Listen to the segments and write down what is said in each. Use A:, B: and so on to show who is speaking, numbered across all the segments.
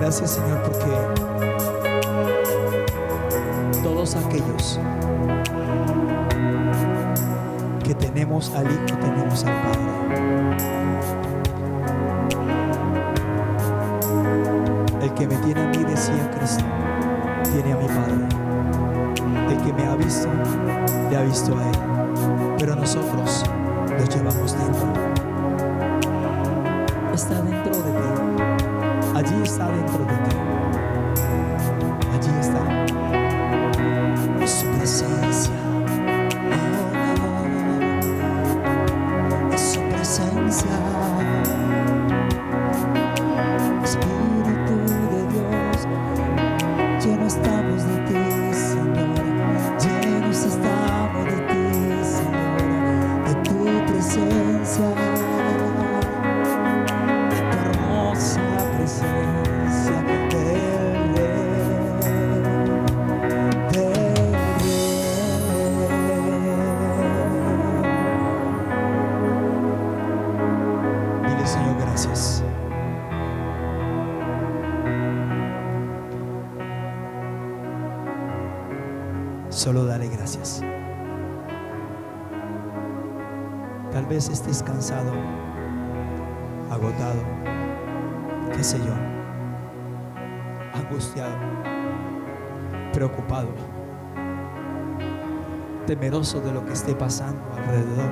A: Gracias, Señor, porque todos aquellos que tenemos al Hijo, tenemos al Padre. El que me tiene a mí, decía Cristo, tiene a mi Padre. El que me ha visto, le ha visto a Él. Pero nosotros los llevamos dentro. Está dentro de ti. Allí está dentro de ti. Allí está. Su presencia. Es su presencia. Espíritu de Dios, llenos estamos de ti, Señor. Llenos estamos de ti, Señor. De tu presencia. Presencia del Rey. Dile, Señor, gracias. Solo dale gracias. Tal vez estés cansado, agotado, qué sé yo, angustiado, preocupado, temeroso de lo que esté pasando alrededor.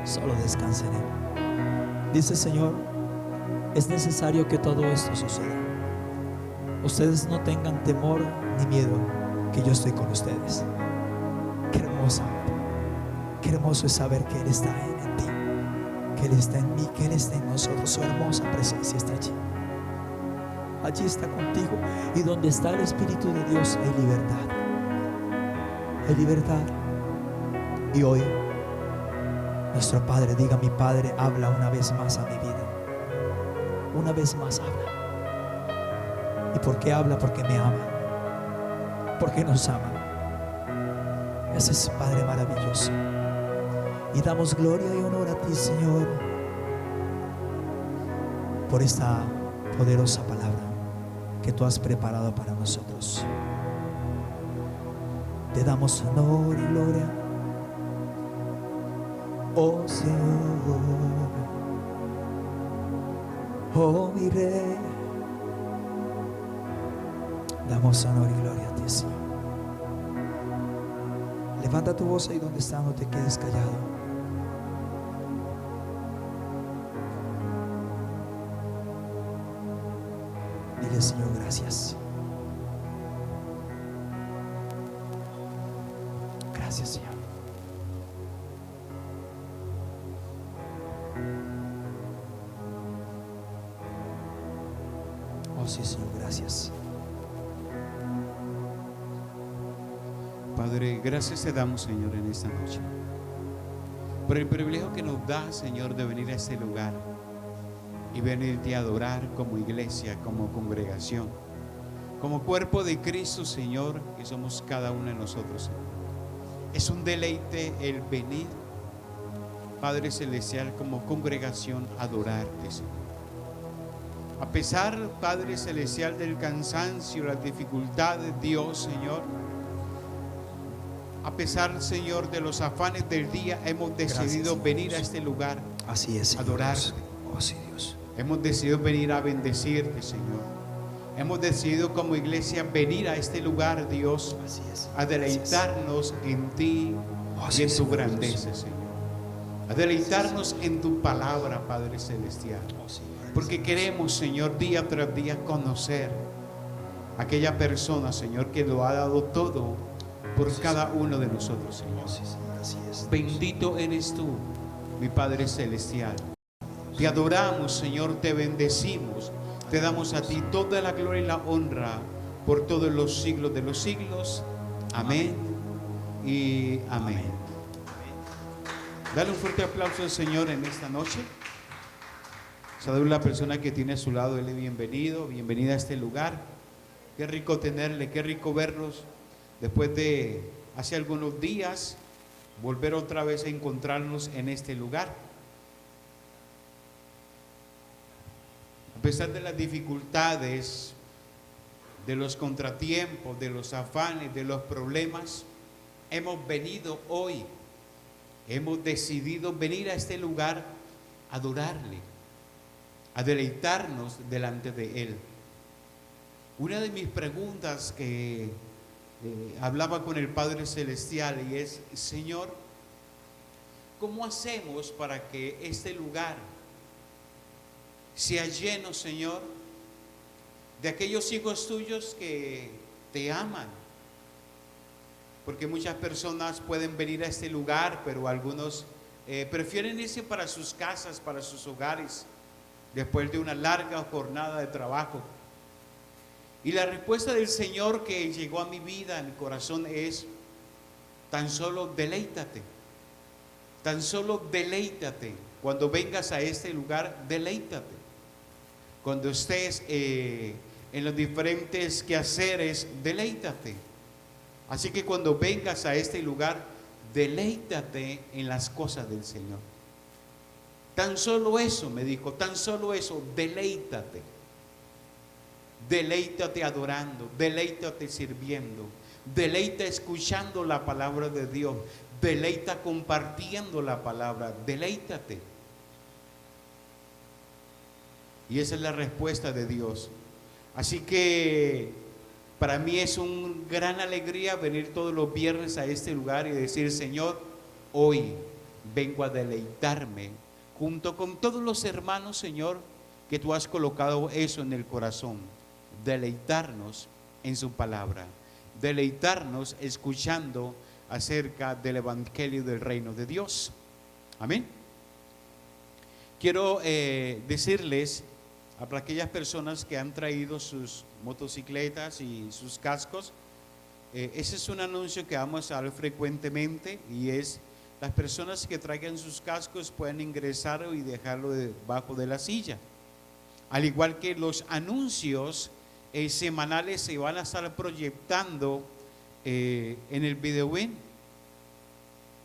A: Solo descansa en Él. Dice, Señor, es necesario que todo esto suceda. Ustedes no tengan temor ni miedo, que yo estoy con ustedes. Qué hermoso, qué hermoso es saber que Él está en ti, que Él está en mí, que Él está en nosotros. Su hermosa presencia está allí. Allí está contigo. Y donde está el Espíritu de Dios hay libertad. Hay libertad. Y hoy nuestro Padre, diga: mi Padre habla una vez más a mi vida. Una vez más habla. ¿Y por qué habla? Porque me ama. Porque nos ama. Ese es Padre maravilloso. Y damos gloria y honor a ti, Señor, por esta poderosa palabra que tú has preparado para nosotros. Te damos honor y gloria, oh Señor, oh mi Rey. Damos honor y gloria a ti, Señor. Levanta tu voz ahí donde está, no te quedes callado. Dile: Señor, gracias. Gracias, Señor. Oh sí, Señor, gracias.
B: Padre, gracias te damos, Señor, en esta noche por el privilegio que nos da, Señor, de venir a este lugar y venirte a adorar como iglesia, como congregación, como cuerpo de Cristo, Señor, que somos cada uno de nosotros, Señor. Es un deleite el venir, Padre Celestial, como congregación a adorarte, Señor. A pesar, Padre Celestial, del cansancio, las dificultades, Dios, Señor, a pesar, Señor, de los afanes del día, hemos decidido venir a este lugar.
A: Así es, Señor.
B: Adorarte.
A: Oh sí, Dios.
B: Hemos decidido venir a bendecirte, Señor. Hemos decidido como iglesia venir a este lugar, Dios,
A: Así es.
B: a deleitarnos en ti y en tu grandeza, Señor. A deleitarnos en tu palabra, Padre Celestial. Porque queremos, Señor, día tras día conocer a aquella persona, Señor, que lo ha dado todo por cada uno de nosotros, Señor.
A: Así es.
B: Bendito eres tú, mi Padre Celestial. Te adoramos, Señor, te bendecimos. Te damos a ti toda la gloria y la honra por todos los siglos de los siglos. Amén y amén. Dale un fuerte aplauso al Señor en esta noche. Saluda a la persona que tiene a su lado, dile bienvenido, bienvenida a este lugar. Qué rico tenerle, qué rico verlos. Después de hace algunos días, volver otra vez a encontrarnos en este lugar. pesar de las dificultades, de los contratiempos, de los afanes, de los problemas, hemos venido hoy, hemos decidido venir a este lugar a adorarle, a deleitarnos delante de Él. Una de mis preguntas que hablaba con el Padre Celestial y es: Señor, ¿cómo hacemos para que este lugar sea lleno, Señor, de aquellos hijos tuyos que te aman? Porque muchas personas pueden venir a este lugar, pero algunos prefieren irse para sus casas, para sus hogares, después de una larga jornada de trabajo. Y la respuesta del Señor que llegó a mi vida, a mi corazón, es: tan solo deleítate. Tan solo deleítate. Cuando vengas a este lugar, deleítate. Cuando estés en los diferentes quehaceres, deleítate. Así que cuando vengas a este lugar, deleítate en las cosas del Señor. Tan solo eso, me dijo, tan solo eso, deleítate. Deleítate adorando, deleítate sirviendo, deleítate escuchando la palabra de Dios, deleítate compartiendo la palabra, deleítate. Y esa es la respuesta de Dios. Así que para mí es una gran alegría venir todos los viernes a este lugar y decir: Señor, hoy vengo a deleitarme junto con todos los hermanos, Señor, que tú has colocado eso en el corazón. Deleitarnos en su palabra, deleitarnos escuchando acerca del evangelio del reino de Dios. Amén. Quiero decirles a para aquellas personas que han traído sus motocicletas y sus cascos, ese es un anuncio que vamos a dar frecuentemente, y es: las personas que traigan sus cascos pueden ingresar y dejarlo debajo de la silla. Al igual que los anuncios semanales se van a estar proyectando en el video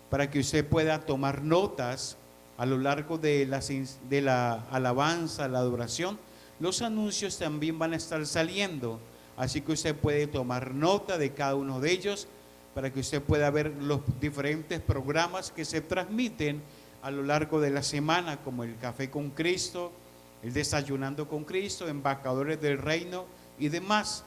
B: para que usted pueda tomar notas a lo largo de la alabanza, la adoración. Los anuncios también van a estar saliendo, así que usted puede tomar nota de cada uno de ellos para que usted pueda ver los diferentes programas que se transmiten a lo largo de la semana, como el Café con Cristo, el Desayunando con Cristo, Embajadores del Reino y demás.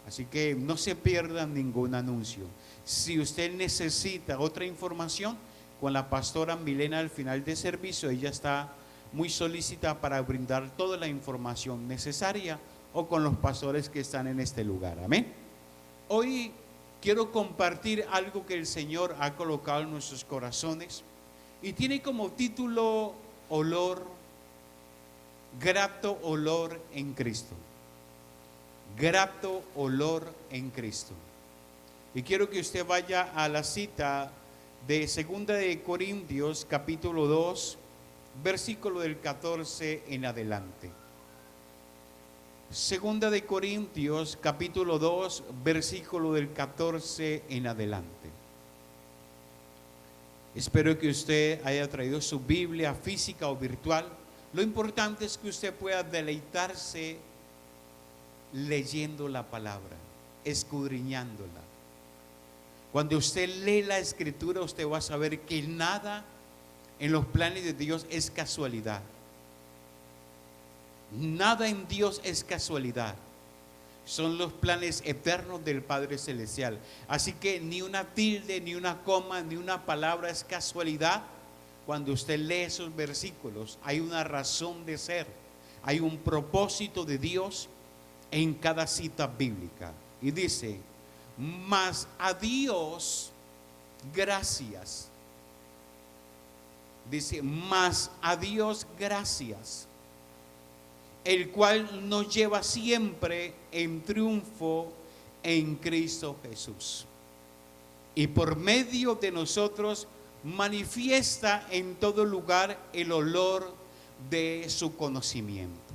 B: Así que no se pierdan ningún anuncio. Si usted necesita otra información, con la pastora Milena al final del servicio, ella está muy solícita para brindar toda la información necesaria, o con los pastores que están en este lugar. Amén. Hoy quiero compartir algo que el Señor ha colocado en nuestros corazones y tiene como título: olor, grato olor en Cristo. Grato olor en Cristo. Y quiero que usted vaya a la cita de 2 de Corintios capítulo 2, versículo del 14 en adelante. 2 de Corintios capítulo 2, versículo del 14 en adelante. Espero que usted haya traído su Biblia física o virtual. Lo importante es que usted pueda deleitarse leyendo la palabra, escudriñándola. Cuando usted lee la Escritura, usted va a saber que nada en los planes de Dios es casualidad. Nada en Dios es casualidad. Son los planes eternos del Padre Celestial. Así que ni una tilde, ni una coma, ni una palabra es casualidad. Cuando usted lee esos versículos, hay una razón de ser, hay un propósito de Dios en cada cita bíblica. Y dice: mas a Dios gracias. Dice: mas a Dios gracias, el cual nos lleva siempre en triunfo en Cristo Jesús, y por medio de nosotros manifiesta en todo lugar el olor de su conocimiento.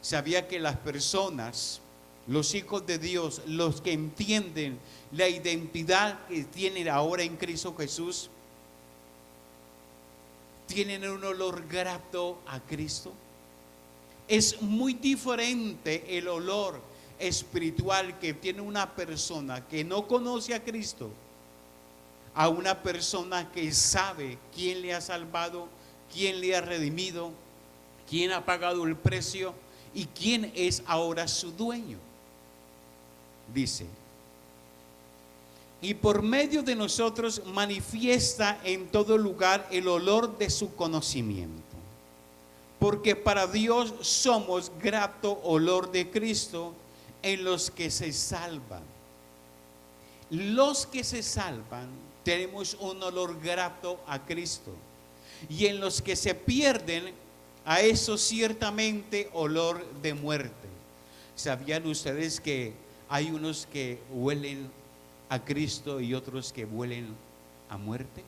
B: Sabía que las personas, los hijos de Dios, los que entienden la identidad que tienen ahora en Cristo Jesús, tienen un olor grato a Cristo. Es muy diferente el olor espiritual que tiene una persona que no conoce a Cristo a una persona que sabe quién le ha salvado, quién le ha redimido, quién ha pagado el precio y quién es ahora su dueño. Dice: y por medio de nosotros manifiesta en todo lugar el olor de su conocimiento. Porque para Dios somos grato olor de Cristo en los que se salvan. Los que se salvan tenemos un olor grato a Cristo. Y en los que se pierden, a eso ciertamente olor de muerte. ¿Sabían ustedes que hay unos que huelen a Cristo y otros que huelen a muerte?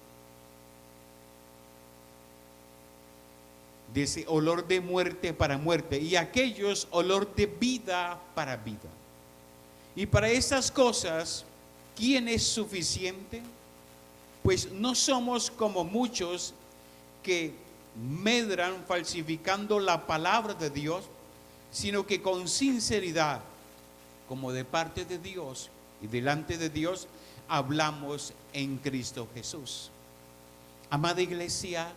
B: Dice olor de muerte para muerte, y aquellos olor de vida para vida. Y para estas cosas, ¿quién es suficiente? Pues no somos como muchos que medran falsificando la palabra de Dios, sino que con sinceridad, como de parte de Dios y delante de Dios, hablamos en Cristo Jesús. Amada iglesia,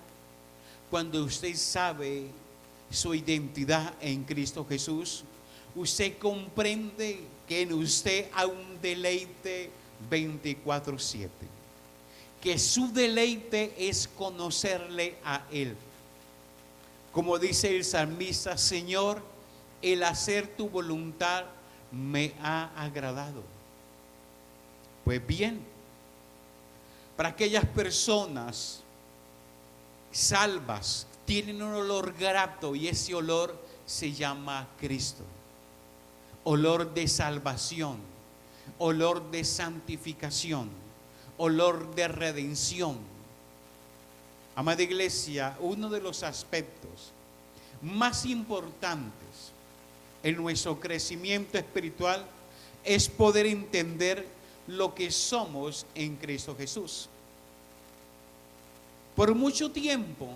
B: cuando usted sabe su identidad en Cristo Jesús, usted comprende que en usted hay un deleite 24/7. Que su deleite es conocerle a Él. Como dice el salmista: Señor, el hacer tu voluntad me ha agradado. Pues bien, para aquellas personas salvas, tienen un olor grato, y ese olor se llama Cristo. Olor de salvación, olor de santificación, olor de redención. Amada iglesia, uno de los aspectos más importantes en nuestro crecimiento espiritual es poder entender lo que somos en Cristo Jesús. Por mucho tiempo,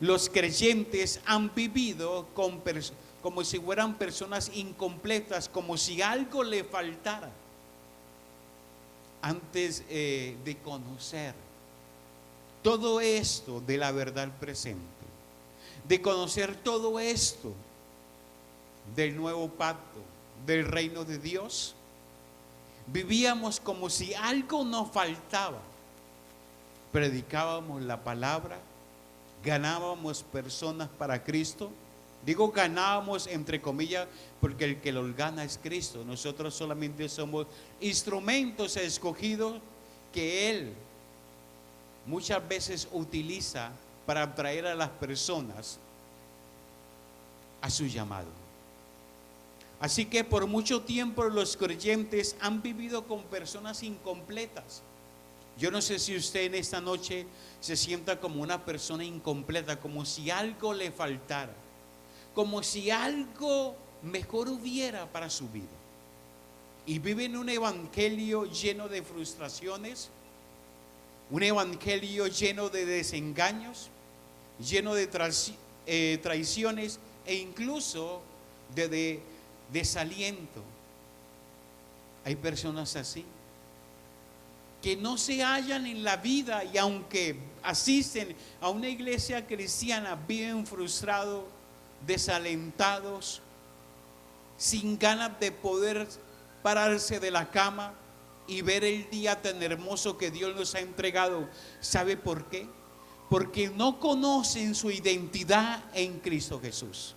B: los creyentes han vivido como si fueran personas incompletas, como si algo le faltara antes de conocer todo esto de la verdad presente, de conocer todo esto del nuevo pacto, del reino de Dios. Vivíamos como si algo nos faltaba. Predicábamos la palabra, ganábamos personas para Cristo. Digo ganábamos entre comillas, porque el que los gana es Cristo. Nosotros solamente somos instrumentos escogidos que Él muchas veces utiliza para atraer a las personas a su llamado. Así que por mucho tiempo los creyentes han vivido con personas incompletas. Yo no sé si usted en esta noche se sienta como una persona incompleta, como si algo le faltara, como si algo mejor hubiera para su vida. Y vive en un evangelio lleno de frustraciones, un evangelio lleno de desengaños, lleno de traiciones e incluso de desaliento. Hay personas así que no se hallan en la vida, y aunque asisten a una iglesia cristiana, viven frustrados, desalentados, sin ganas de poder pararse de la cama y ver el día tan hermoso que Dios nos ha entregado. ¿Sabe por qué? Porque no conocen su identidad en Cristo Jesús.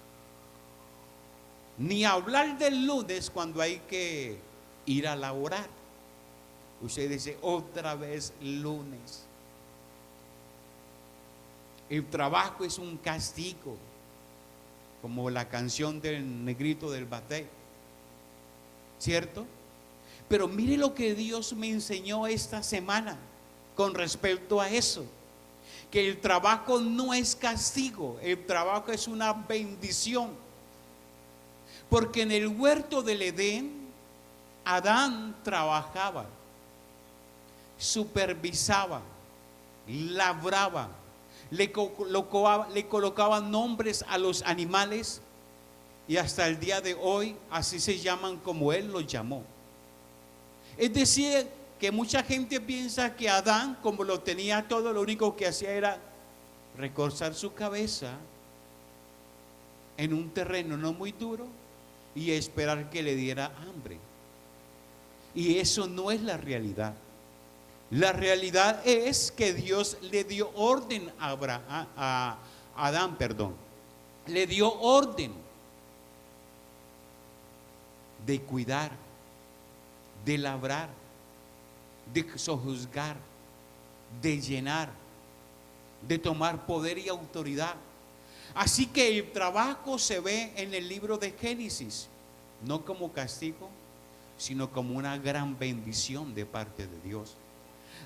B: Ni hablar del lunes cuando hay que ir a laborar. Usted dice otra vez lunes. El trabajo es un castigo, como la canción del negrito del Batey, ¿cierto? Pero mire lo que Dios me enseñó esta semana con respecto a eso, que el trabajo no es castigo, el trabajo es una bendición. Porque en el huerto del Edén, Adán trabajaba, supervisaba, labraba, le colocaba nombres a los animales, y hasta el día de hoy así se llaman como Él los llamó. Es decir, que mucha gente piensa que Adán, como lo tenía todo, lo único que hacía era recostar su cabeza en un terreno no muy duro y esperar que le diera hambre. Y eso no es la realidad. La realidad es que Dios le dio orden a Adán, le dio orden de cuidar, de labrar, de sojuzgar, de llenar, de tomar poder y autoridad. Así que el trabajo se ve en el libro de Génesis, no como castigo, sino como una gran bendición de parte de Dios.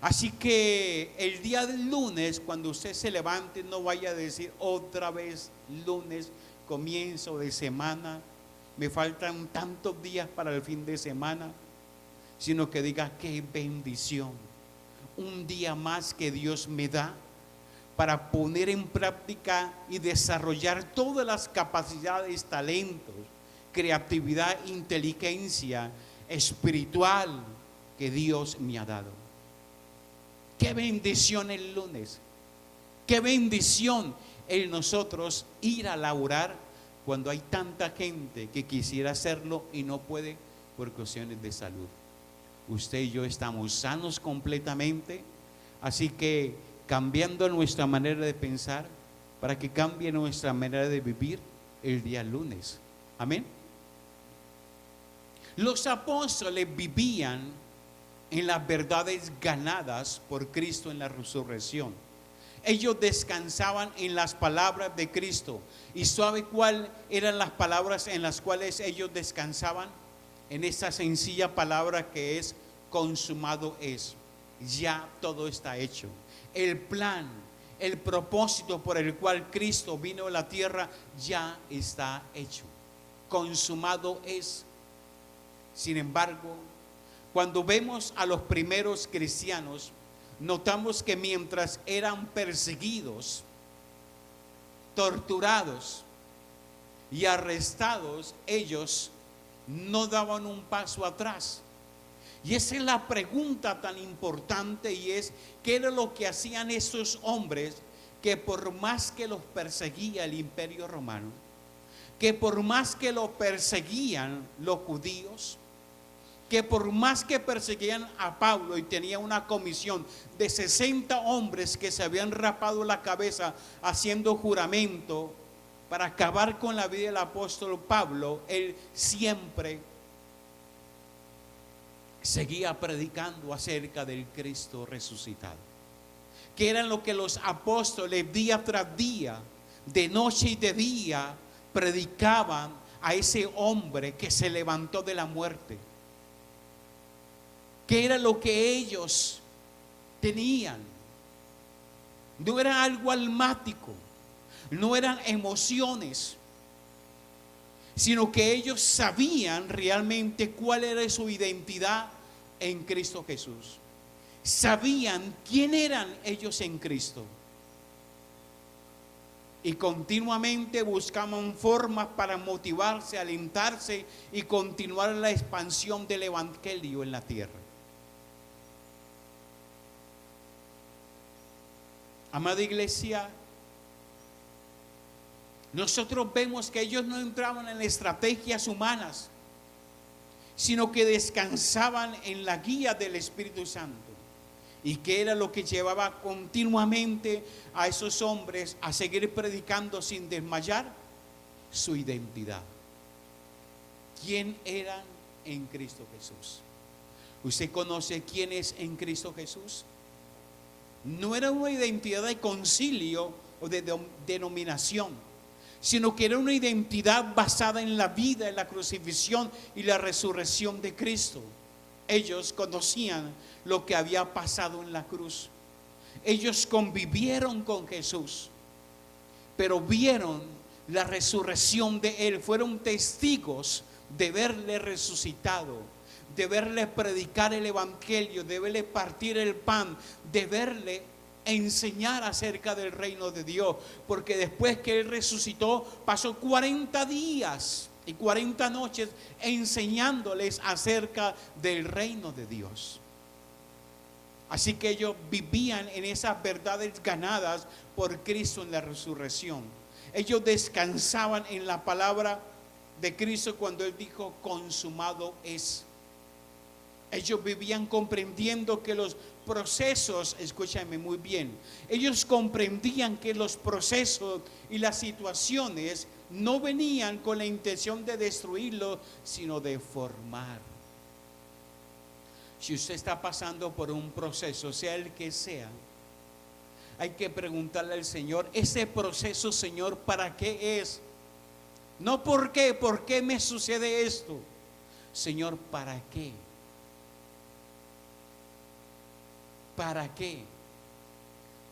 B: Así que el día del lunes, cuando usted se levante, no vaya a decir otra vez lunes, comienzo de semana, me faltan tantos días para el fin de semana, sino que diga: qué bendición, un día más que Dios me da para poner en práctica y desarrollar todas las capacidades, talentos, creatividad, inteligencia espiritual que Dios me ha dado. Qué bendición el lunes, qué bendición el nosotros ir a laborar cuando hay tanta gente que quisiera hacerlo y no puede por cuestiones de salud. Usted y yo estamos sanos completamente, así que cambiando nuestra manera de pensar para que cambie nuestra manera de vivir el día lunes. Amén. Los apóstoles vivían en las verdades ganadas por Cristo en la resurrección. Ellos descansaban en las palabras de Cristo. ¿Y sabe cuáles eran las palabras en las cuales ellos descansaban? En esa sencilla palabra que es: consumado es. Ya todo está hecho. El plan, el propósito por el cual Cristo vino a la tierra ya está hecho. Consumado es. Sin embargo, cuando vemos a los primeros cristianos, notamos que mientras eran perseguidos, torturados y arrestados, ellos no daban un paso atrás. Y esa es la pregunta tan importante, y es: ¿qué era lo que hacían estos hombres que por más que los perseguía el Imperio Romano, que por más que los perseguían los judíos, que por más que perseguían a Pablo y tenía una comisión de 60 hombres que se habían rapado la cabeza haciendo juramento para acabar con la vida del apóstol Pablo, él siempre seguía predicando acerca del Cristo resucitado, que era lo que los apóstoles día tras día, de noche y de día, predicaban a ese hombre que se levantó de la muerte. ¿Qué era lo que ellos tenían? No era algo almático, no eran emociones, sino que ellos sabían realmente cuál era su identidad en Cristo Jesús. Sabían quién eran ellos en Cristo. Y continuamente buscaban formas para motivarse, alentarse y continuar la expansión del evangelio en la tierra. Amada iglesia, nosotros vemos que ellos no entraban en estrategias humanas, sino que descansaban en la guía del Espíritu Santo. ¿Y qué era lo que llevaba continuamente a esos hombres a seguir predicando sin desmayar? Su identidad. ¿Quién eran en Cristo Jesús? ¿Usted conoce quién es en Cristo Jesús? No era una identidad de concilio o de denominación, sino que era una identidad basada en la vida, en la crucifixión y la resurrección de Cristo. Ellos conocían lo que había pasado en la cruz. Ellos convivieron con Jesús, pero vieron la resurrección de Él. Fueron testigos de verle resucitado, de verle predicar el evangelio, de verle partir el pan, de verle enseñar acerca del reino de Dios. Porque después que Él resucitó, pasó 40 días y 40 noches enseñándoles acerca del reino de Dios. Así que ellos vivían en esas verdades ganadas por Cristo en la resurrección. Ellos descansaban en la palabra de Cristo cuando Él dijo: consumado es. Ellos vivían comprendiendo que los procesos, escúchame muy bien, ellos comprendían que los procesos y las situaciones no venían con la intención de destruirlo, sino de formar. Si usted está pasando por un proceso, sea el que sea, hay que preguntarle al Señor: ese proceso, Señor, ¿para qué es? No por qué me sucede esto. Señor, ¿para qué? ¿Para qué?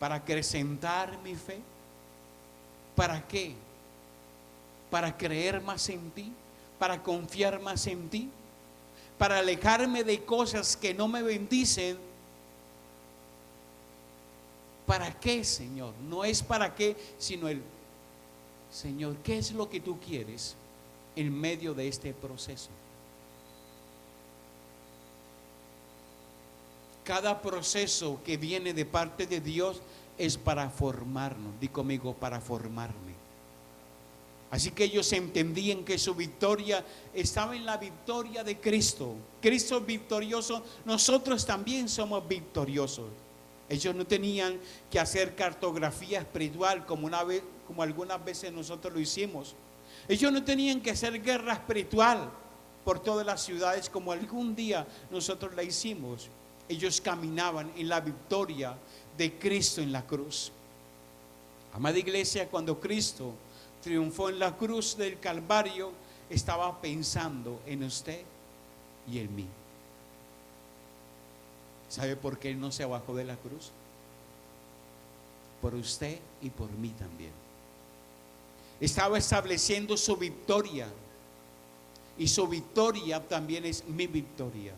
B: ¿Para acrecentar mi fe? ¿Para qué? ¿Para creer más en ti? ¿Para confiar más en ti? ¿Para alejarme de cosas que no me bendicen? ¿Para qué, Señor? No es para qué, sino el Señor, ¿qué es lo que tú quieres en medio de este proceso? Cada proceso que viene de parte de Dios es para formarnos. Di conmigo: para formarme. Así que ellos entendían que su victoria estaba en la victoria de Cristo. Cristo es victorioso, nosotros también somos victoriosos. Ellos no tenían que hacer cartografía espiritual como algunas veces nosotros lo hicimos. Ellos no tenían que hacer guerra espiritual por todas las ciudades como algún día nosotros la hicimos. Ellos caminaban en la victoria de Cristo en la cruz. Amada iglesia, cuando Cristo triunfó en la cruz del Calvario, estaba pensando en usted y en mí. ¿Sabe por qué Él no se bajó de la cruz? Por usted y por mí también. Estaba estableciendo su victoria, y su victoria también es mi victoria.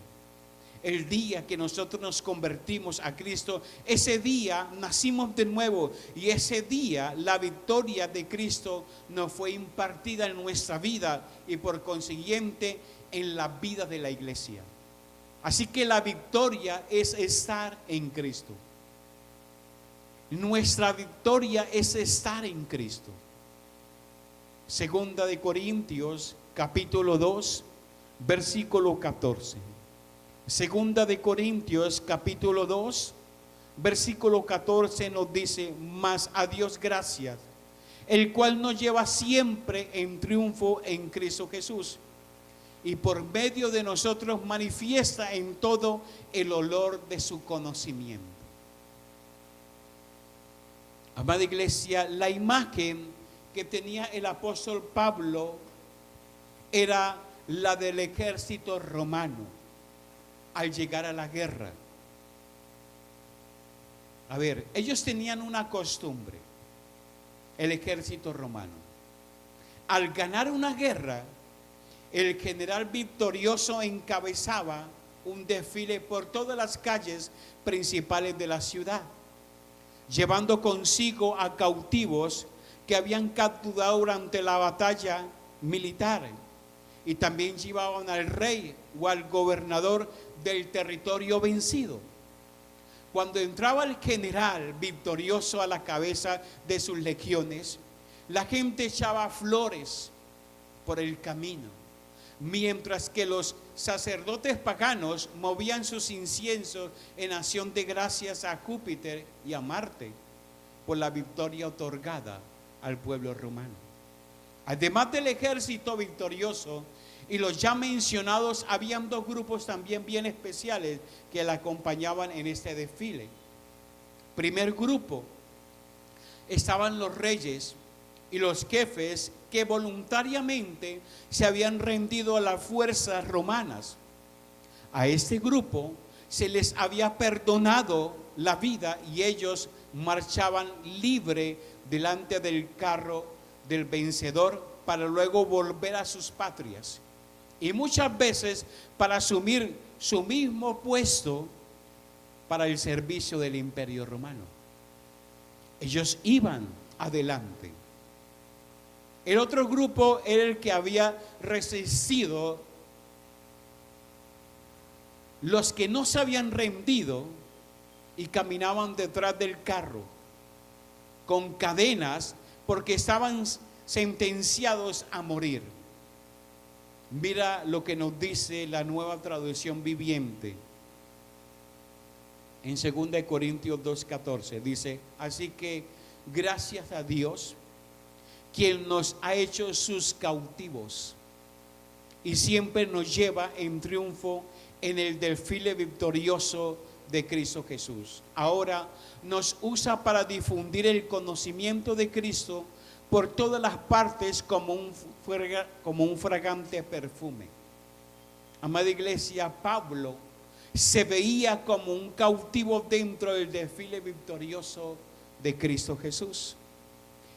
B: El día que nosotros nos convertimos a Cristo, ese día nacimos de nuevo, y ese día la victoria de Cristo nos fue impartida en nuestra vida y por consiguiente en la vida de la iglesia. Así que la victoria es estar en Cristo. Nuestra victoria es estar en Cristo. Segunda de Corintios capítulo 2 versículo 14. Segunda de Corintios capítulo 2 versículo 14 nos dice: mas a Dios gracias, el cual nos lleva siempre en triunfo en Cristo Jesús, y por medio de nosotros manifiesta en todo el olor de su conocimiento. Amada iglesia, la imagen que tenía el apóstol Pablo era la del ejército romano al llegar a la guerra. A ver, ellos tenían una costumbre, el ejército romano. Al ganar una guerra, el general victorioso encabezaba un desfile por todas las calles principales de la ciudad, llevando consigo a cautivos que habían capturado durante la batalla militar, y también llevaban al rey o al gobernador del territorio vencido. Cuando entraba el general victorioso a la cabeza de sus legiones, la gente echaba flores por el camino, mientras que los sacerdotes paganos movían sus inciensos en acción de gracias a Júpiter y a Marte por la victoria otorgada al pueblo romano. Además del ejército victorioso y los ya mencionados, habían dos grupos también bien especiales que la acompañaban en este desfile. Primer grupo, estaban los reyes y los jefes que voluntariamente se habían rendido a las fuerzas romanas. A este grupo se les había perdonado la vida y ellos marchaban libre delante del carro del vencedor para luego volver a sus patrias, y muchas veces para asumir su mismo puesto para el servicio del imperio romano. Ellos iban adelante. El otro grupo era el que había resistido, los que no se habían rendido y caminaban detrás del carro con cadenas porque estaban sentenciados a morir. Mira lo que nos dice la Nueva Traducción Viviente. En 2 Corintios 2:14 dice: así que gracias a Dios, quien nos ha hecho sus cautivos y siempre nos lleva en triunfo en el desfile victorioso de Cristo Jesús. Ahora nos usa para difundir el conocimiento de Cristo por todas las partes como un fragante perfume. Amada iglesia, Pablo se veía como un cautivo dentro del desfile victorioso de Cristo Jesús.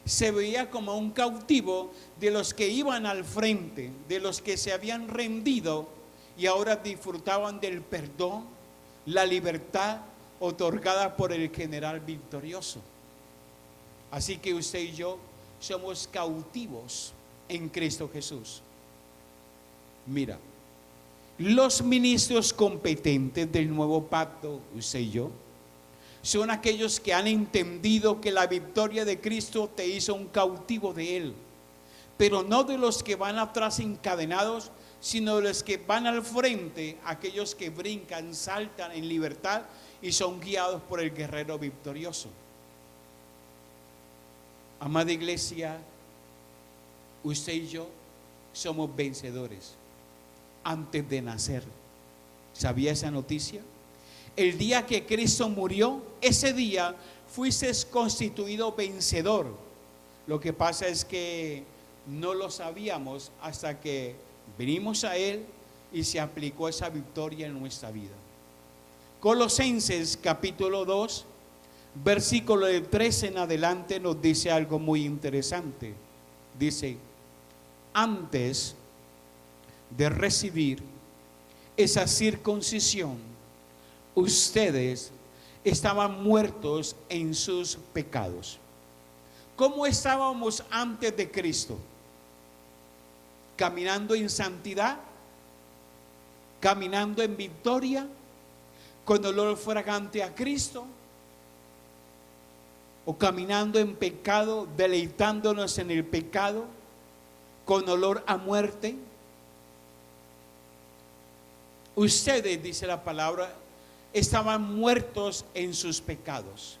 B: Se veía como un cautivo de los que iban al frente, de los que se habían rendido y ahora disfrutaban del perdón, la libertad otorgada por el general victorioso. Así que usted y yo somos cautivos en Cristo Jesús. Mira, los ministros competentes del nuevo pacto, usted y yo, son aquellos que han entendido que la victoria de Cristo te hizo un cautivo de Él, pero no de los que van atrás encadenados, sino de los que van al frente, aquellos que brincan, saltan en libertad y son guiados por el guerrero victorioso. Amada iglesia, usted y yo somos vencedores antes de nacer. ¿Sabía esa noticia? El día que Cristo murió, ese día fuiste constituido vencedor. Lo que pasa es que no lo sabíamos hasta que venimos a Él y se aplicó esa victoria en nuestra vida. Colosenses capítulo 2, versículo del 13 en adelante nos dice algo muy interesante. Dice: antes de recibir esa circuncisión, ustedes estaban muertos en sus pecados. ¿Cómo estábamos antes de Cristo? Caminando en santidad, caminando en victoria, con olor fragante a Cristo, o caminando en pecado, deleitándonos en el pecado, con olor a muerte. Ustedes, dice la palabra, estaban muertos en sus pecados.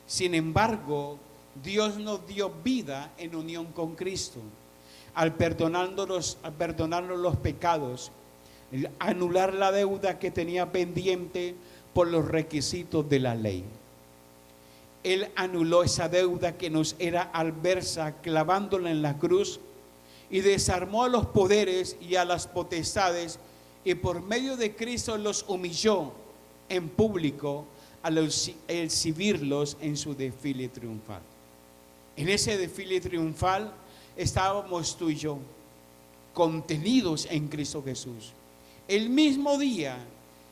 B: Sin embargo, Dios nos dio vida en unión con Cristo, al perdonarnos los pecados, anular la deuda que tenía pendiente por los requisitos de la ley. Él anuló esa deuda que nos era adversa, clavándola en la cruz, y desarmó a los poderes y a las potestades, y por medio de Cristo los humilló en público al exhibirlos en su desfile triunfal. En ese desfile triunfal estábamos tú y yo, contenidos en Cristo Jesús. El mismo día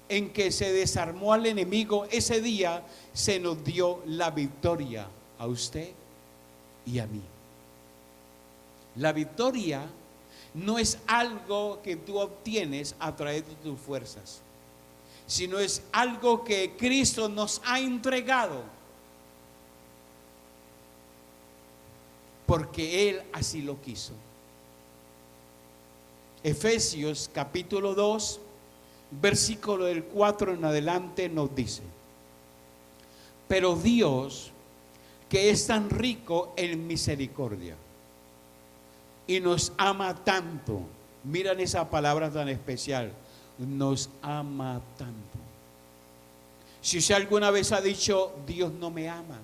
B: en que se desarmó al enemigo, ese día se nos dio la victoria a usted y a mí. La victoria no es algo que tú obtienes a través de tus fuerzas, sino es algo que Cristo nos ha entregado, porque Él así lo quiso. Efesios capítulo 2, versículo del 4 en adelante nos dice: pero Dios, que es tan rico en misericordia y nos ama tanto, miran esa palabra tan especial, nos ama tanto. Si usted alguna vez ha dicho Dios no me ama,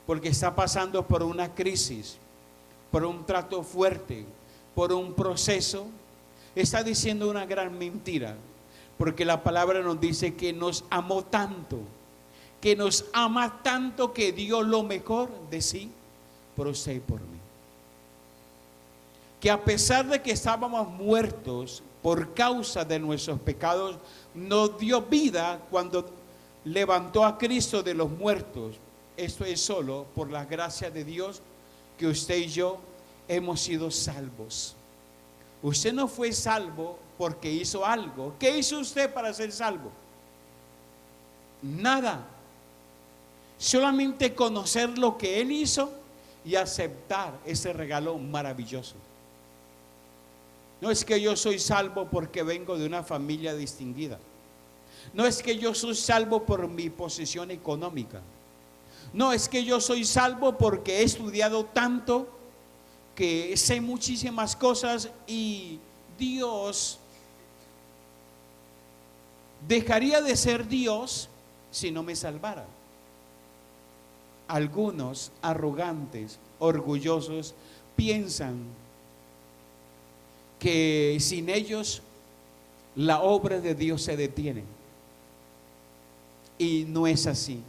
B: porque está pasando por una crisis, por un trato fuerte, por un proceso, está diciendo una gran mentira, porque la palabra nos dice que nos amó tanto, que nos ama tanto, que dio lo mejor de sí por usted y por mí. Que a pesar de que estábamos muertos por causa de nuestros pecados, nos dio vida cuando levantó a Cristo de los muertos. Esto es solo por la gracia de Dios que usted y yo hemos sido salvos. Usted no fue salvo porque hizo algo. ¿Qué hizo usted para ser salvo? Nada. Solamente conocer lo que Él hizo y aceptar ese regalo maravilloso. No es que yo soy salvo porque vengo de una familia distinguida. No es que yo soy salvo por mi posición económica. No es que yo soy salvo porque he estudiado tanto que sé muchísimas cosas y Dios dejaría de ser Dios si no me salvara. Algunos arrogantes, orgullosos, piensan que sin ellos la obra de Dios se detiene. Y no es así.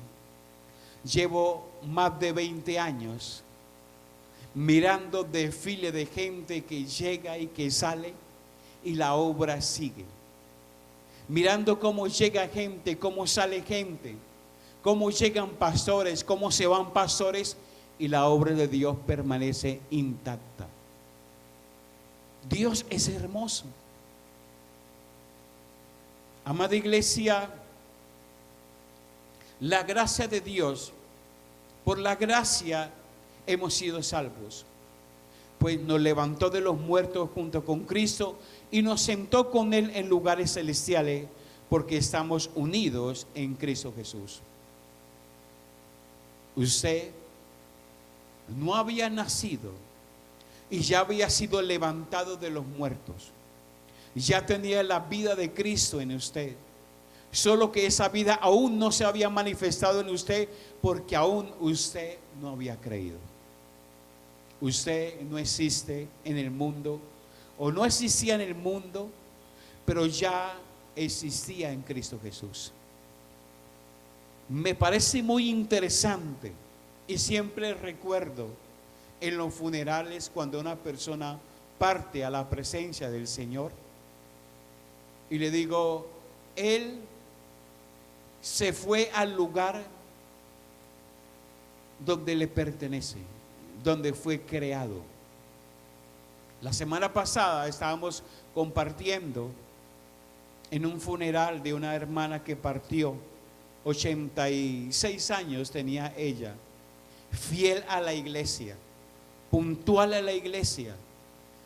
B: Llevo más de 20 años mirando desfile de gente que llega y que sale y la obra sigue. Mirando cómo llega gente, cómo sale gente, cómo llegan pastores, cómo se van pastores y la obra de Dios permanece intacta. Dios es hermoso. Amada iglesia, la gracia de Dios, por la gracia hemos sido salvos, pues nos levantó de los muertos junto con Cristo y nos sentó con Él en lugares celestiales, porque estamos unidos en Cristo Jesús. Usted no había nacido y ya había sido levantado de los muertos. Ya tenía la vida de Cristo en usted. Solo que esa vida aún no se había manifestado en usted porque aún usted no había creído. Usted no existe en el mundo o no existía en el mundo, pero ya existía en Cristo Jesús. Me parece muy interesante y siempre recuerdo en los funerales cuando una persona parte a la presencia del Señor y le digo, Él se fue al lugar donde le pertenece, donde fue creado. La semana pasada estábamos compartiendo en un funeral de una hermana que partió. 86 años tenía ella, fiel a la iglesia, puntual a la iglesia.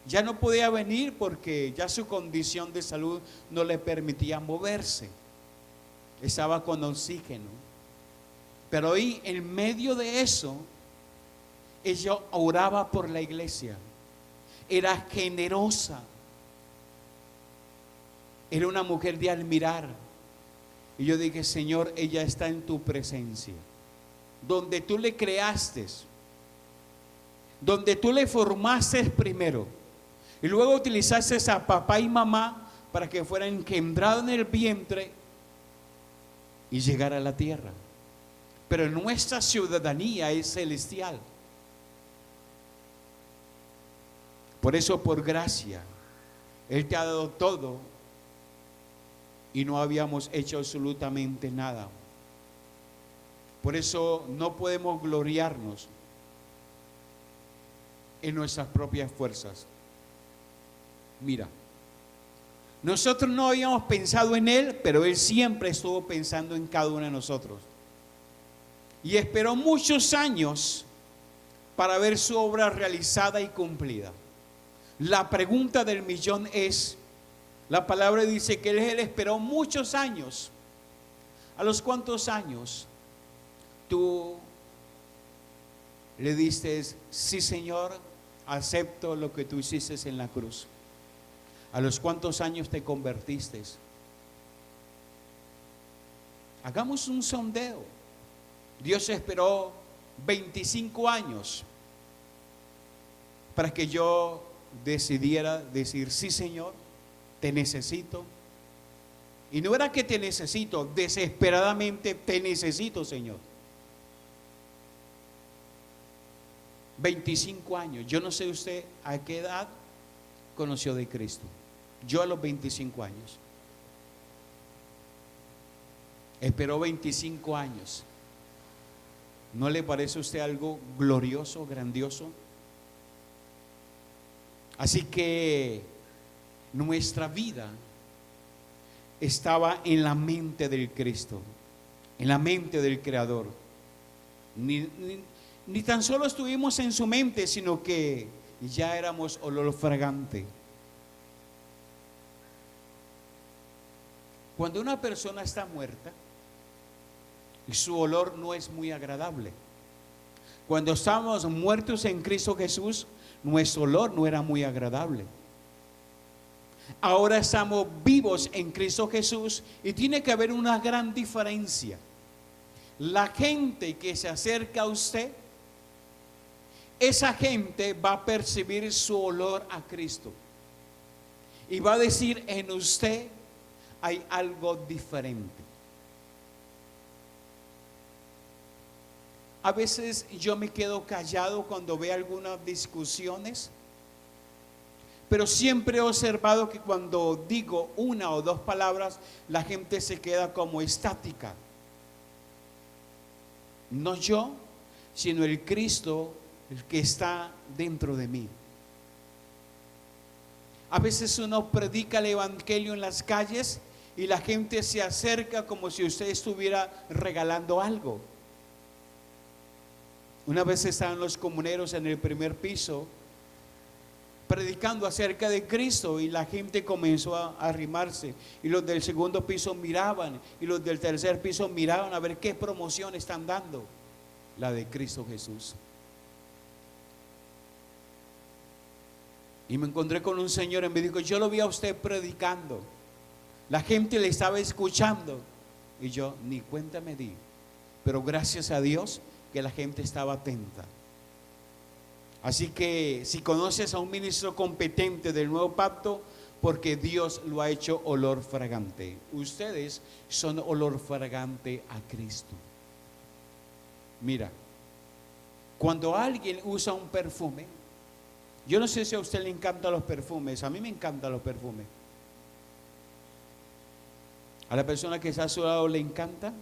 B: Ya no podía venir porque ya su condición de salud no le permitía moverse. Estaba con oxígeno. Pero ahí, en medio de eso, ella oraba por la iglesia. Era generosa. Era una mujer de admirar. Y yo dije, Señor, ella está en tu presencia. Donde tú le creaste. Donde tú le formaste primero. Y luego utilizaste a papá y mamá para que fueran engendrados en el vientre y llegar a la tierra. Pero nuestra ciudadanía es celestial. Por eso, por gracia, Él te ha dado todo y no habíamos hecho absolutamente nada. Por eso no podemos gloriarnos en nuestras propias fuerzas. Mira, nosotros no habíamos pensado en Él, pero Él siempre estuvo pensando en cada uno de nosotros. Y esperó muchos años para ver su obra realizada y cumplida. La pregunta del millón es, la palabra dice que Él esperó muchos años. ¿A los cuántos años tú le diste, sí Señor, acepto lo que tú hiciste en la cruz? ¿A los cuántos años te convertiste? Hagamos un sondeo. Dios esperó 25 años para que yo decidiera decir, sí Señor, te necesito. Y no era que te necesito, desesperadamente te necesito, Señor. 25 años. Yo no sé usted a qué edad conoció de Cristo. Yo a los 25 años. Esperó 25 años. ¿No le parece a usted algo glorioso, grandioso? Así que nuestra vida estaba en la mente del Cristo, en la mente del Creador. Ni tan solo estuvimos en su mente, sino que ya éramos olor fragante. Cuando una persona está muerta, su olor no es muy agradable. Cuando estábamos muertos en Cristo Jesús, nuestro olor no era muy agradable. Ahora estamos vivos en Cristo Jesús y tiene que haber una gran diferencia. La gente que se acerca a usted, esa gente va a percibir su olor a Cristo y va a decir: en usted hay algo diferente. A veces yo me quedo callado cuando veo algunas discusiones, pero siempre he observado que cuando digo una o dos palabras, la gente se queda como estática. No yo, sino el Cristo, el que está dentro de mí. A veces uno predica el evangelio en las calles y la gente se acerca como si usted estuviera regalando algo. Una vez estaban los comuneros en el primer piso predicando acerca de Cristo y la gente comenzó a arrimarse, y los del segundo piso miraban y los del tercer piso miraban a ver qué promoción están dando. La de Cristo Jesús. Y me encontré con un señor y me dijo: yo lo vi a usted predicando, la gente le estaba escuchando, y yo ni cuenta me di, pero gracias a Dios que la gente estaba atenta. Así que si conoces a un ministro competente del nuevo pacto, porque Dios lo ha hecho olor fragante. Ustedes son olor fragante a Cristo. Mira, cuando alguien usa un perfume, yo no sé si a usted le encantan los perfumes, a mí me encantan los perfumes. ¿A la persona que está a su lado le encanta?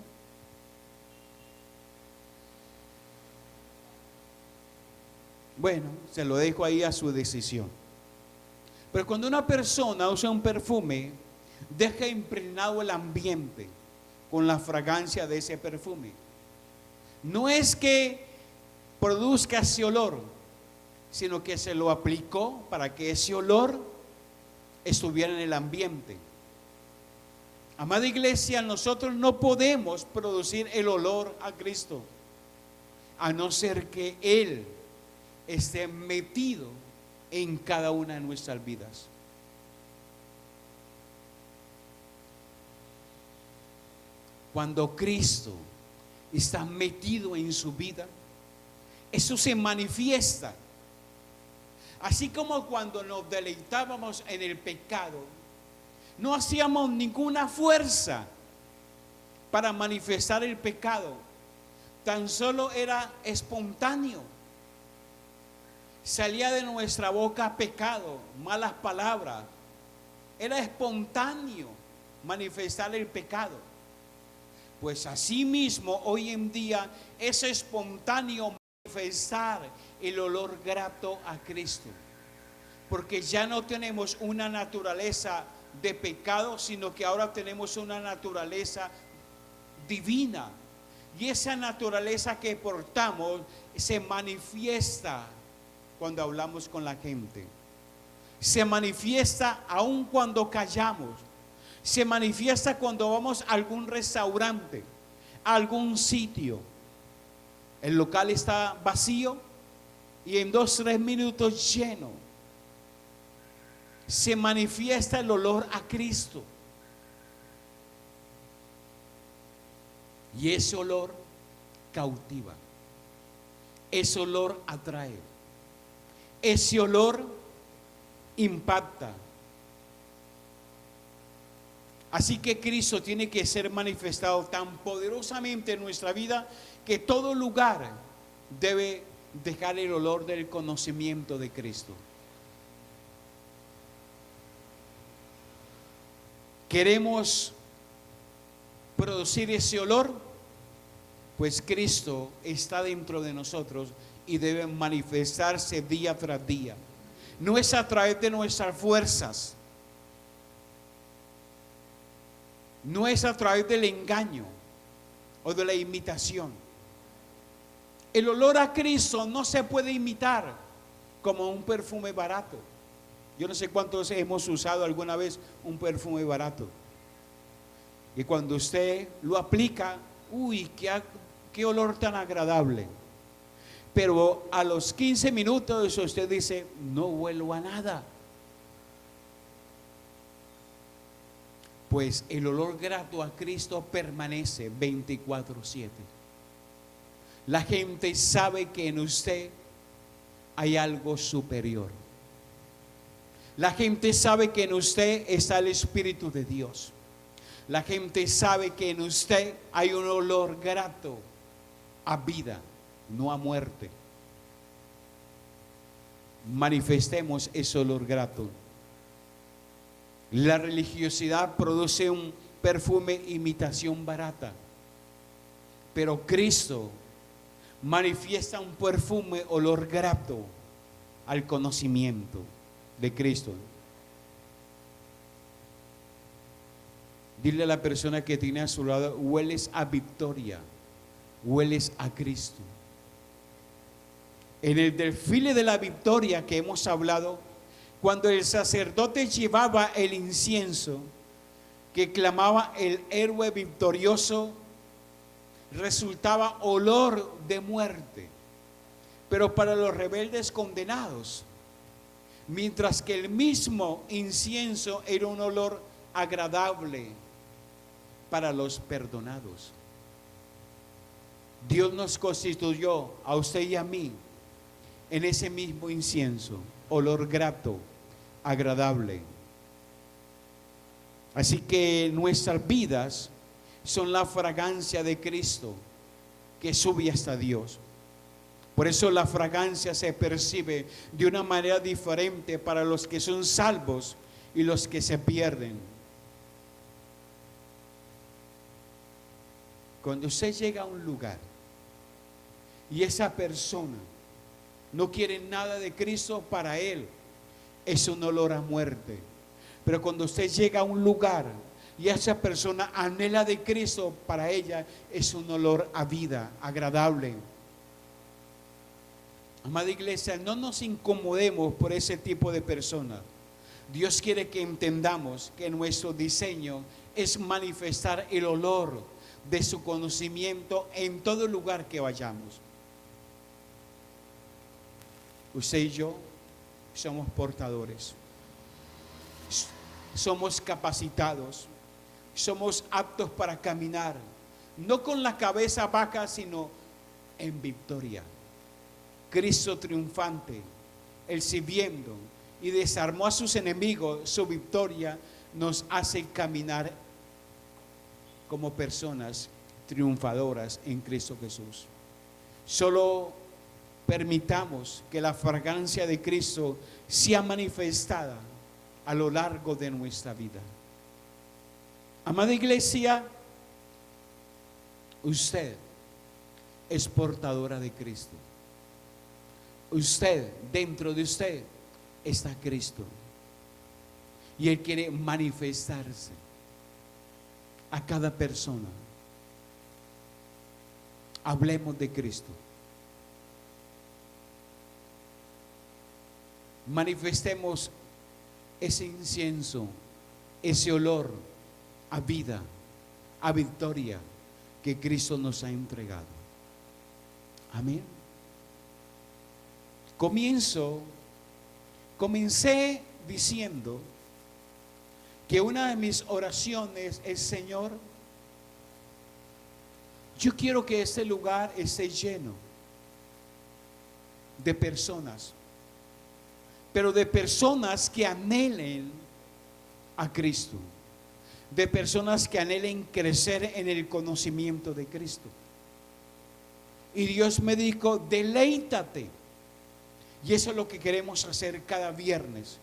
B: Bueno, se lo dejo ahí a su decisión. Pero cuando una persona usa un perfume, deja impregnado el ambiente con la fragancia de ese perfume. No es que produzca ese olor, sino que se lo aplicó para que ese olor estuviera en el ambiente. Amada iglesia, nosotros no podemos producir el olor a Cristo, a no ser que Él esté metido en cada una de nuestras vidas. Cuando Cristo está metido en su vida, eso se manifiesta. Así como cuando nos deleitábamos en el pecado, no hacíamos ninguna fuerza para manifestar el pecado, tan solo era espontáneo. Salía de nuestra boca pecado, malas palabras. Era espontáneo manifestar el pecado. Pues así mismo hoy en día es espontáneo manifestar el olor grato a Cristo, porque ya no tenemos una naturaleza de pecado, sino que ahora tenemos una naturaleza divina, y esa naturaleza que portamos se manifiesta cuando hablamos con la gente, se manifiesta aun cuando callamos, se manifiesta cuando vamos a algún restaurante, a algún sitio. El local está vacío y en 2-3 minutos lleno. Se manifiesta el olor a Cristo. Y ese olor cautiva. Ese olor atrae. Ese olor impacta. Así que Cristo tiene que ser manifestado tan poderosamente en nuestra vida que todo lugar debe dejar el olor del conocimiento de Cristo. ¿Queremos producir ese olor? Pues Cristo está dentro de nosotros y debe manifestarse día tras día. No es a través de nuestras fuerzas. No es a través del engaño o de la imitación. El olor a Cristo no se puede imitar como un perfume barato. Yo no sé cuántos hemos usado alguna vez un perfume barato. Y cuando usted lo aplica, uy, qué olor tan agradable. Pero a los 15 minutos usted dice, no huelo a nada. Pues el olor grato a Cristo permanece 24/7. La gente sabe que en usted hay algo superior. La gente sabe que en usted está el Espíritu de Dios. La gente sabe que en usted hay un olor grato a vida, no a muerte. Manifestemos ese olor grato. La religiosidad produce un perfume imitación barata, pero Cristo manifiesta un perfume olor grato al conocimiento de Cristo. Dile a la persona que tiene a su lado, hueles a victoria, hueles a Cristo. En el desfile de la victoria que hemos hablado, cuando el sacerdote llevaba el incienso que clamaba el héroe victorioso, resultaba olor de muerte, pero para los rebeldes condenados, mientras que el mismo incienso era un olor agradable para los perdonados. Dios nos constituyó a usted y a mí en ese mismo incienso, olor grato, agradable. Así que nuestras vidas son la fragancia de Cristo que sube hasta Dios. Por eso la fragancia se percibe de una manera diferente para los que son salvos y los que se pierden. Cuando usted llega a un lugar y esa persona no quiere nada de Cristo, para él es un olor a muerte. Pero cuando usted llega a un lugar y esa persona anhela de Cristo, para ella es un olor a vida, agradable. Amada iglesia, no nos incomodemos por ese tipo de personas. Dios quiere que entendamos que nuestro diseño es manifestar el olor de su conocimiento en todo lugar que vayamos. Usted y yo somos portadores, somos capacitados, somos aptos para caminar, no con la cabeza baja, sino en victoria. Cristo triunfante, Él sirviendo y desarmó a sus enemigos, su victoria nos hace caminar como personas triunfadoras en Cristo Jesús. Solo permitamos que la fragancia de Cristo sea manifestada a lo largo de nuestra vida. Amada iglesia, usted es portadora de Cristo. Usted, dentro de usted, está Cristo. Y Él quiere manifestarse a cada persona. Hablemos de Cristo. Manifestemos ese incienso, ese olor a vida, a victoria que Cristo nos ha entregado. Amén. Comencé diciendo que una de mis oraciones es: Señor, yo quiero que este lugar esté lleno de personas, pero de personas que anhelen a Cristo, de personas que anhelen crecer en el conocimiento de Cristo. Y Dios me dijo: deleítate. Y eso es lo que queremos hacer cada viernes.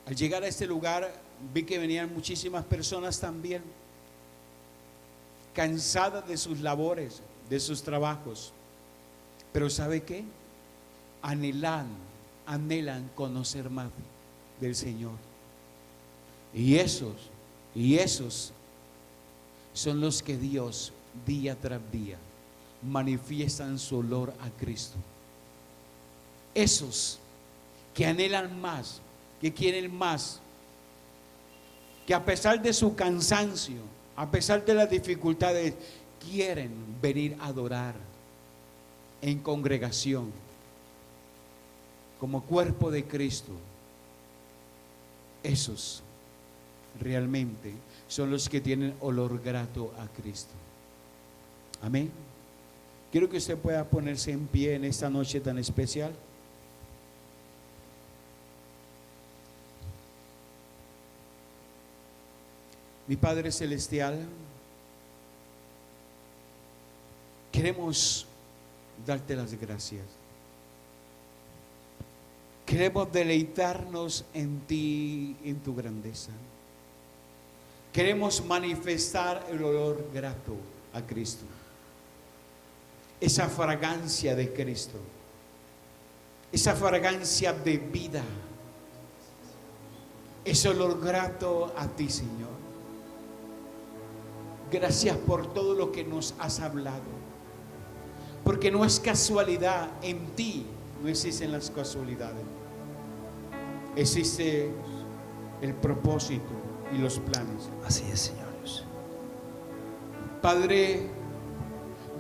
B: Al llegar a este lugar, vi que venían muchísimas personas también, cansadas de sus labores, de sus trabajos, Pero ¿sabe qué? Anhelan conocer más del Señor. Y esos son los que Dios día tras día manifiestan su olor a Cristo. Esos que anhelan más, que quieren más, que a pesar de su cansancio, a pesar de las dificultades, quieren venir a adorar en congregación, como cuerpo de Cristo. Esos realmente son los que tienen olor grato a Cristo. Amén. Quiero que usted pueda ponerse en pie en esta noche tan especial. Mi Padre Celestial, queremos darte las gracias. Queremos deleitarnos en ti, en tu grandeza. Queremos manifestar el olor grato a Cristo. Esa fragancia de Cristo. Esa fragancia de vida. Ese olor grato a ti, Señor. Gracias por todo lo que nos has hablado. Porque no es casualidad, en ti no existen las casualidades. Existe el propósito y los planes.
A: Así es, Señor.
B: Padre,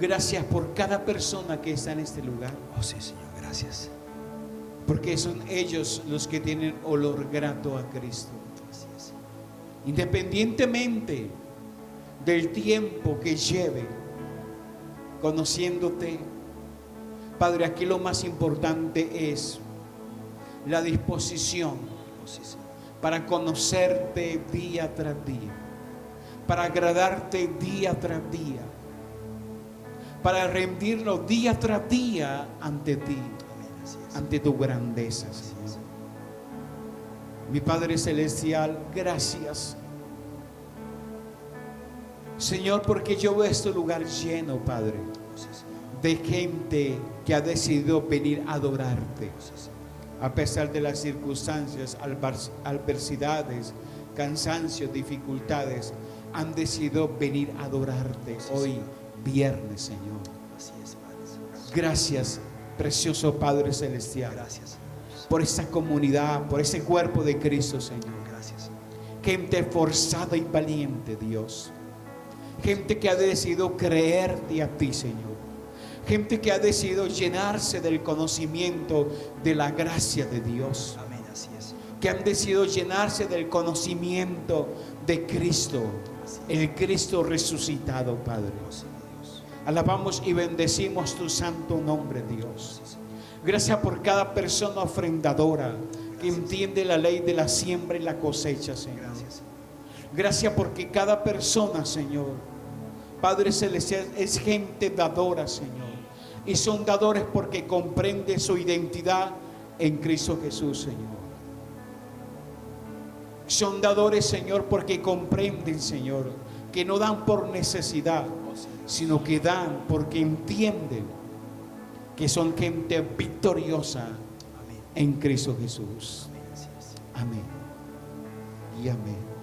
B: gracias por cada persona que está en este lugar.
A: Oh, sí, Señor, gracias.
B: Porque son ellos los que tienen olor grato a Cristo.
A: Así es.
B: Independientemente del tiempo que lleve conociéndote, Padre, aquí lo más importante es la disposición para conocerte día tras día, para agradarte día tras día, para rendirnos día tras día ante ti, ante tu grandeza, Señor. Mi Padre Celestial, gracias, Señor, porque yo veo este lugar lleno, Padre, de gente que ha decidido venir a adorarte, a pesar de las circunstancias, adversidades, cansancios, dificultades, han decidido venir a adorarte hoy, viernes, Señor. Gracias, precioso Padre Celestial, por esta comunidad, por ese cuerpo de Cristo, Señor. Gente forzada y valiente, Dios. Gente que ha decidido creerte a ti, Señor. Gente que ha decidido llenarse del conocimiento de la gracia de Dios.
A: Amén, así es.
B: Que han decidido llenarse del conocimiento de Cristo, el Cristo resucitado, Padre. Alabamos y bendecimos tu santo nombre, Dios. Gracias por cada persona ofrendadora que entiende la ley de la siembra y la cosecha, Señor. Gracias porque cada persona, Señor, Padre Celestial, es gente dadora, Señor. Y son dadores porque comprenden su identidad en Cristo Jesús, Señor. Son dadores, Señor, porque comprenden, Señor, que no dan por necesidad, sino que dan porque entienden que son gente victoriosa en Cristo Jesús. Amén y amén.